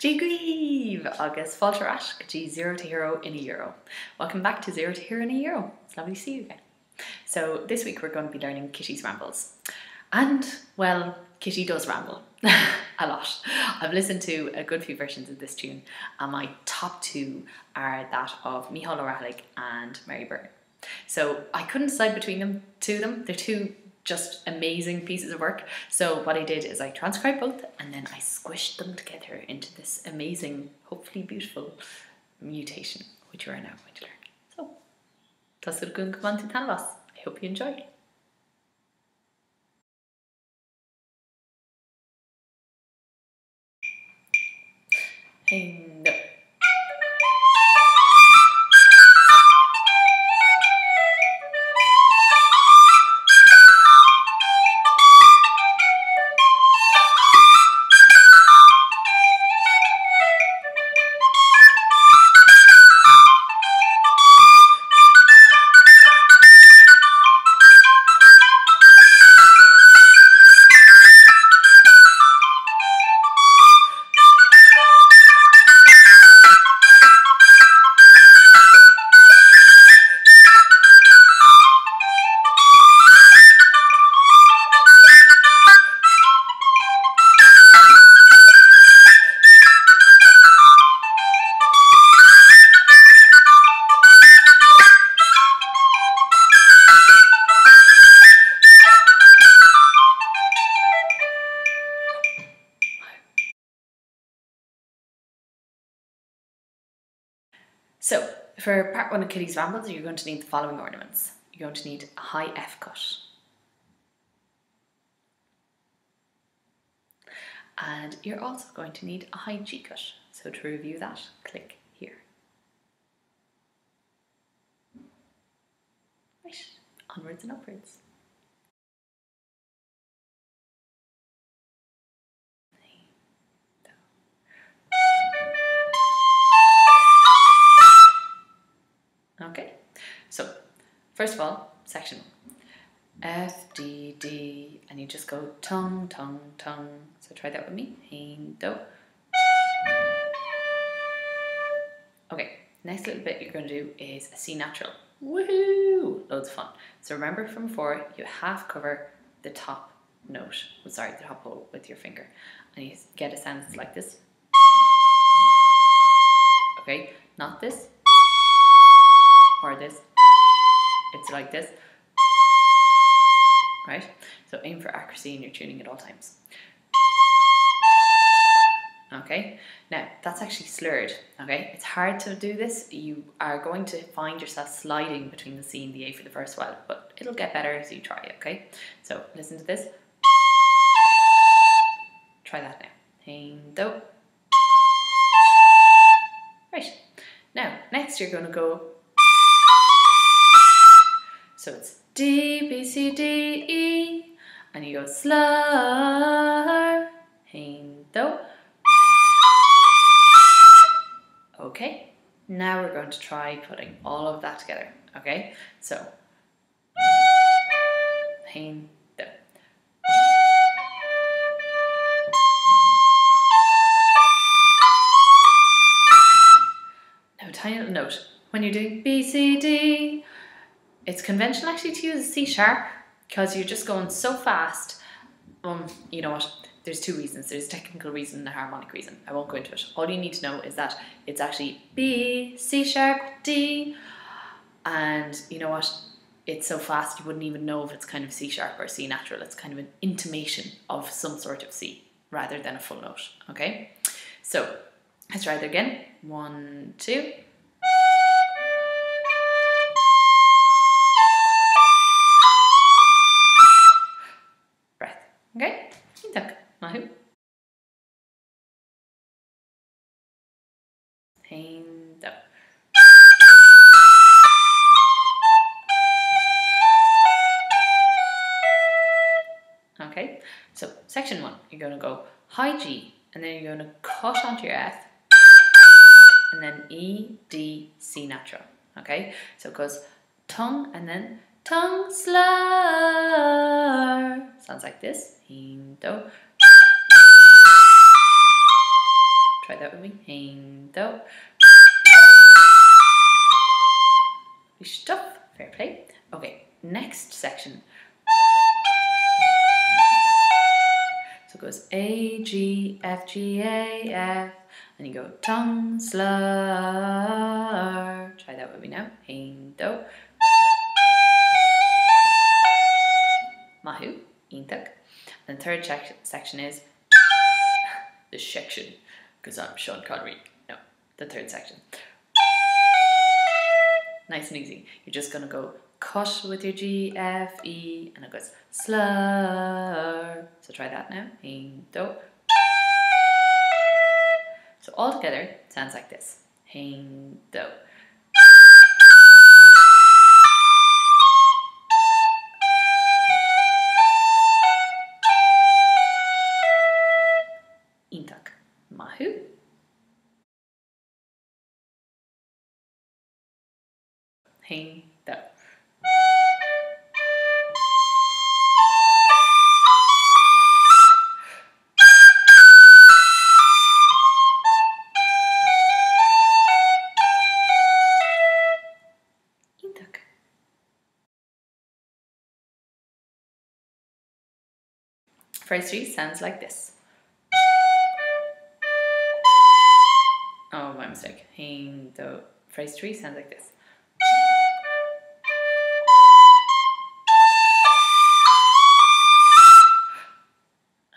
Dígríomh agus Spaisteoireacht G 0 to hero in a euro. Welcome back to 0 to hero in a euro. It's lovely to see you again. So this week we're going to be learning Kitty's Rambles. And, well, Kitty does ramble a lot. I've listened to a good few versions of this tune and my top two are that of Micheál O'Reilly and Mary Byrne. So I couldn't decide between them, They're two just amazing pieces of work. So what I did is I transcribed both and then I squished them together into this amazing, hopefully beautiful mutation, which we are now going to learn. So, tas yr gwn cyfan ti tanfas. I hope you enjoy. Hey, no. So, for part one of Kitty's Rambles, you're going to need the following ornaments. You're going to need a high F cut. And you're also going to need a high G cut. So to review that, click here. Right, onwards and upwards. Okay, so first of all, section 1. F, D, D, and you just go tongue, tongue, tongue. So try that with me. Hein, do. Okay, next little bit you're going to do is a C natural. Woohoo! Loads of fun. So remember from before, you half cover the top note, sorry, the top hole with your finger. And you get a sound that's like this. Okay, not this. Or this. It's like this. Right? So aim for accuracy in your tuning at all times. Okay, now that's actually slurred. Okay, it's hard to do this. You are going to find yourself sliding between the C and the A for the first while, but it'll get better as you try. Okay, so listen to this. Try that now. Hein, do. Right, now next you're going to go. So it's D, B, C, D, E, and you go slur, hein, do. Okay, now we're going to try putting all of that together, okay? So, hein, do. Now a tiny little note, when you're doing B, C, D, it's conventional actually to use a C sharp because you're just going so fast. You know what? There's two reasons. There's a technical reason and a harmonic reason. I won't go into it. All you need to know is that it's actually B, C sharp, D. And you know what? It's so fast you wouldn't even know if it's kind of C sharp or C natural. It's kind of an intimation of some sort of C rather than a full note. Okay? So let's try that again. 1, 2. Okay, tak, mahu. Hein, do. Okay, so section 1, you're going to go high G, and then you're going to cut onto your F, and then E, D, C natural. Okay, so it goes tongue, and then tongue slur. Sounds like this. Try Try that with me. Hein do. Stuff. Fair play. Okay, next section. So it goes A, G, F, G, A, F, and you go tongue slur. Try that with me now. Hein do. Mahu, intak. And the third section is the section, because I'm Sean Connery. No, the third section. Nice and easy. You're just going to go cut with your G, F, E, and it goes slur. So try that now. Hein do. So all together it sounds like this. Hein do. Intak. Mahu. Hein do. Intak. Phrase 3 sounds like this. Oh, my mistake. Hein do. Phrase 3 sounds like this.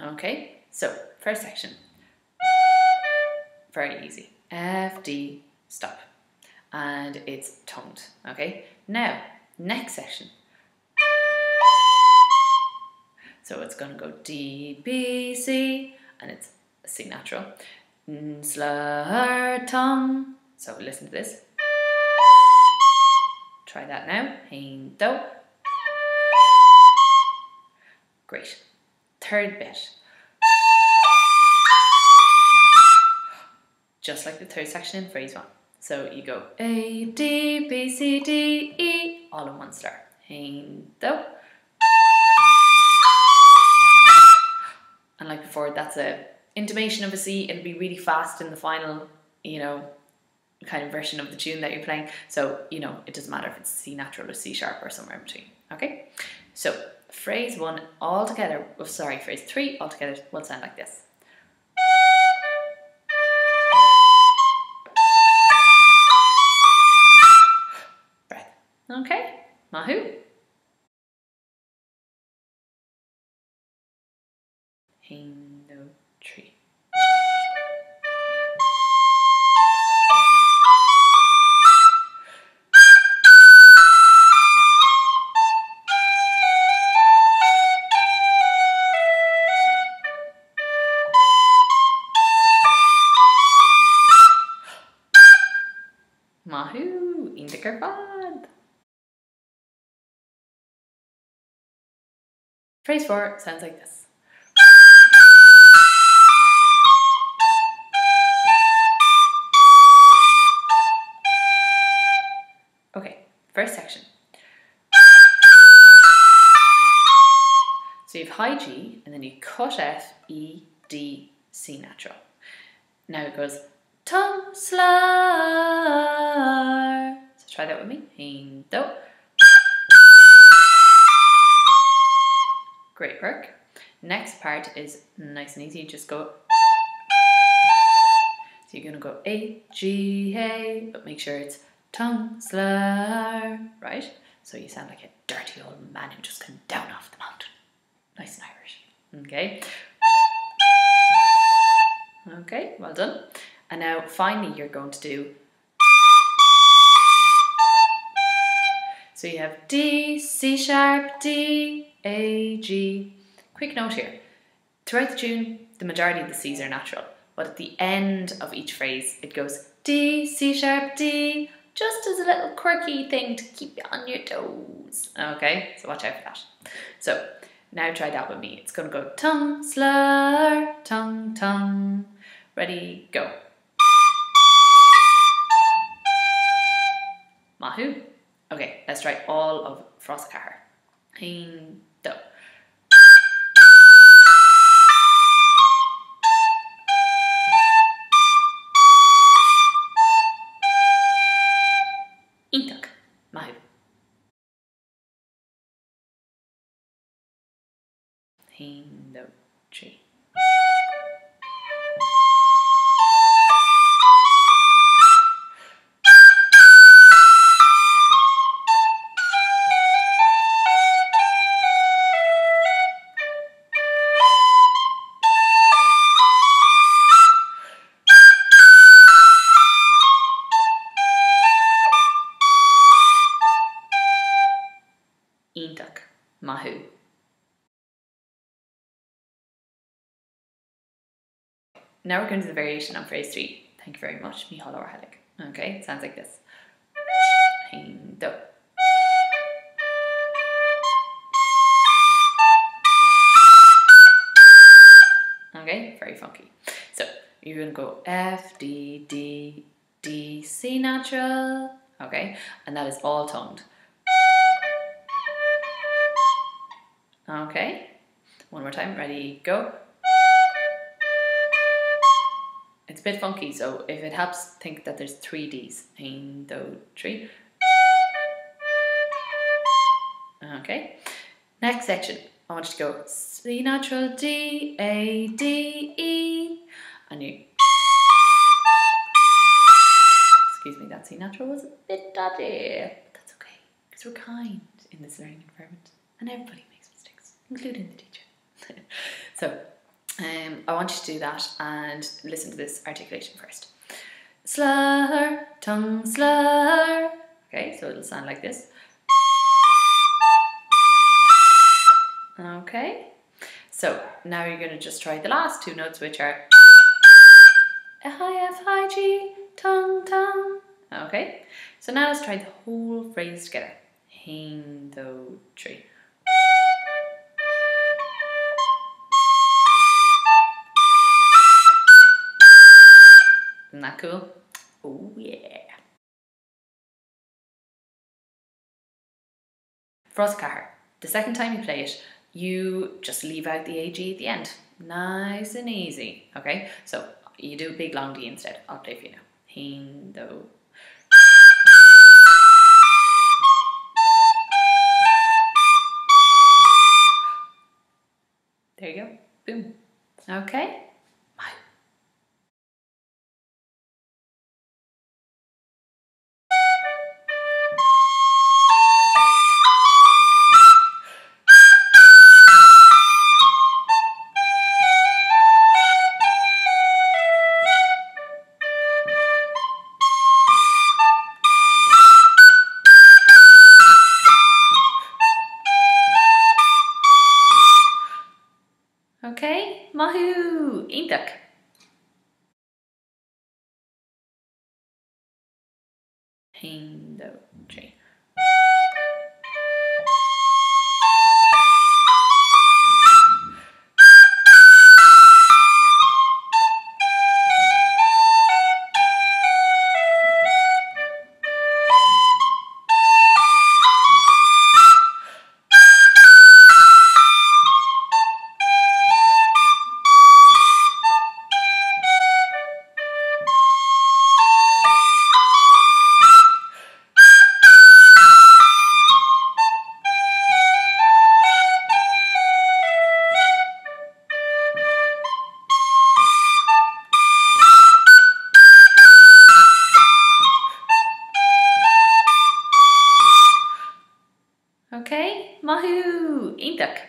Okay, so first section. Very easy. F, D, stop. And it's tongued. Okay, now, next section. So it's going to go D, B, C, and it's C natural. Slur, tongue. So listen to this. Try that now. Hein do. Great. Third bit. Just like the third section in phrase 1. So you go A, D, B, C, D, E, all in one slur. Hein do. And like before, that's a intimation of a C. It'll be really fast in the final, kind of version of the tune that you're playing. So, it doesn't matter if it's C natural or C sharp or somewhere in between. Okay? So, phrase 1 all together, phrase 3 all together will sound like this. Breath. Okay? Mahu. Hein do, 3. Mahu, indekervad. Phrase 4 sounds like this. Okay, first section. So you have high G, and then you cut F, E, D, C natural. Now it goes tongue slur. So try that with me. Hein do. Great work. Next part is nice and easy. Just go. So you're going to go A, G, A, but make sure it's tongue slur, right? So you sound like a dirty old man who just came down off the mountain. Nice and Irish. Okay. Okay, well done. And now finally you're going to do. So you have D, C sharp, D, A, G. Quick note here. Throughout the tune, the majority of the C's are natural, but at the end of each phrase, it goes D, C sharp, D, just as a little quirky thing to keep you on your toes. Okay, so watch out for that. So now try that with me. It's going to go tongue, slur, tongue, tongue. Ready, go. Mahu. Okay, let's try all of Froscahar. Hein do. 1, 2, 3. Ítach, mahu. Now we're going to the variation on phrase 3. Thank you very much. Mi hollow or helig. Okay, it sounds like this. 1, 2. Okay, very funky. So you're going to go F, D, D, D, C natural. Okay, and that is all tongued. Okay, one more time. Ready, go. It's a bit funky, so if it helps, think that there's 3 Ds. 1, 2, 3. Okay, next section. I want you to go C natural, D, A, D, E, and you. Excuse me, that C natural was a bit dodgy, but that's okay, because we're kind in this learning environment, and everybody makes mistakes, including the teacher. So, I want you to do that and listen to this articulation first. Slur, tongue slur. Okay, so it'll sound like this. Okay, so now you're going to just try the last 2 notes, which are a high F, high G, tongue, tongue. Okay, so now let's try the whole phrase together. 1, 2, 3. Isn't that cool? Oh yeah. Froscahar. The second time you play it, you just leave out the AG at the end. Nice and easy. Okay, so you do a big long D instead. I'll play for you now. 1, 2. There you go. Boom. Okay. Okay, mahu, ítach. 1, 2, 3. Okay, mahu, ítach.